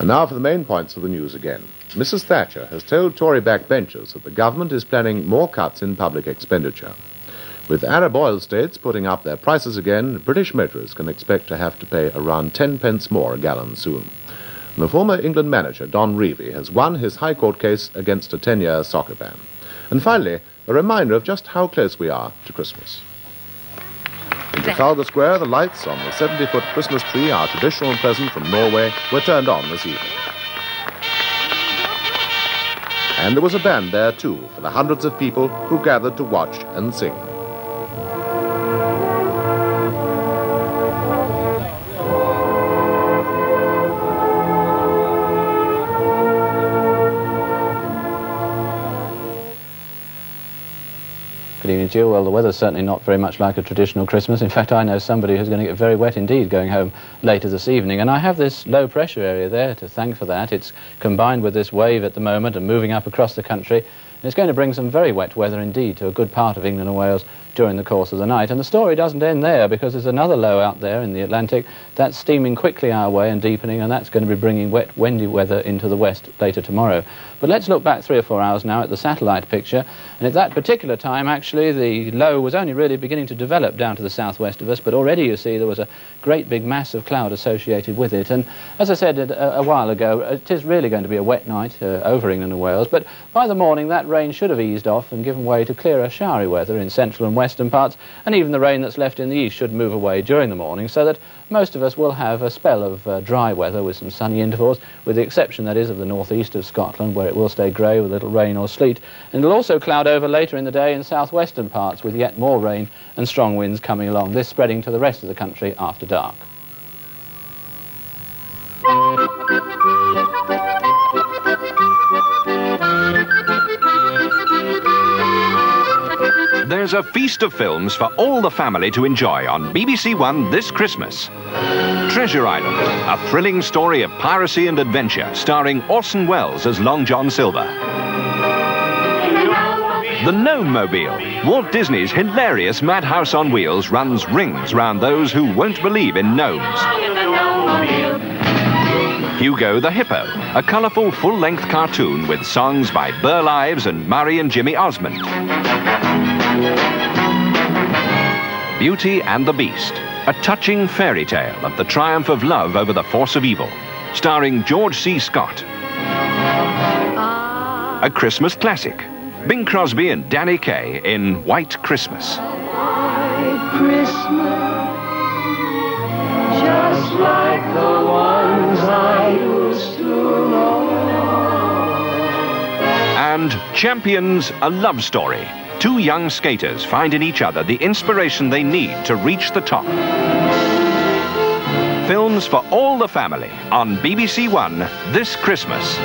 And now for the main points of the news again. Mrs. Thatcher has told Tory backbenchers that the government is planning more cuts in public expenditure. With Arab oil states putting up their prices again, British motorists can expect to have to pay around 10 pence more a gallon soon. And the former England manager, Don Revie, has won his High Court case against a 10-year soccer ban. And finally, a reminder of just how close we are to Christmas. In Trafalgar Square, the lights on the 70-foot Christmas tree, our traditional present from Norway, were turned on this evening. And there was a band there, too, for the hundreds of people who gathered to watch and sing. Good evening to you. Well, the weather's certainly not very much like a traditional Christmas. In fact, I know somebody who's going to get very wet indeed going home later this evening. And I have this low pressure area there to thank for that. It's combined with this wave at the moment and moving up across the country. And it's going to bring some very wet weather indeed to a good part of England and Wales during the course of the night. And the story doesn't end there, because there's another low out there in the Atlantic that's steaming quickly our way and deepening, and that's going to be bringing wet, windy weather into the west later tomorrow. But let's look back 3 or 4 hours now at the satellite picture. And at that particular time, actually, the low was only really beginning to develop down to the southwest of us, but already, you see, there was a great big mass of cloud associated with it. And as I said a while ago, it is really going to be a wet night over England and Wales. But by the morning, that rain should have eased off and given way to clearer, showery weather in central and western parts, and even the rain that's left in the east should move away during the morning, so that most of us will have a spell of dry weather with some sunny intervals, with the exception, that is, of the northeast of Scotland, where it will stay grey with a little rain or sleet. And it'll also cloud over later in the day in southwestern parts, with yet more rain and strong winds coming along, this spreading to the rest of the country after dark. There's a feast of films for all the family to enjoy on BBC One this Christmas. Treasure Island, a thrilling story of piracy and adventure, starring Orson Welles as Long John Silver. The Gnome Mobile, Walt Disney's hilarious madhouse on wheels, runs rings round those who won't believe in gnomes. Hugo the Hippo, a colourful full-length cartoon with songs by Burl Ives and Murray and Jimmy Osmond. Beauty and the Beast, a touching fairy tale of the triumph of love over the force of evil, starring George C. Scott. A Christmas classic, Bing Crosby and Danny Kaye in White Christmas. White Christmas, just like the ones I used to know. And Champions, a love story. 2 young skaters find in each other the inspiration they need to reach the top. Films for all the family on BBC One this Christmas.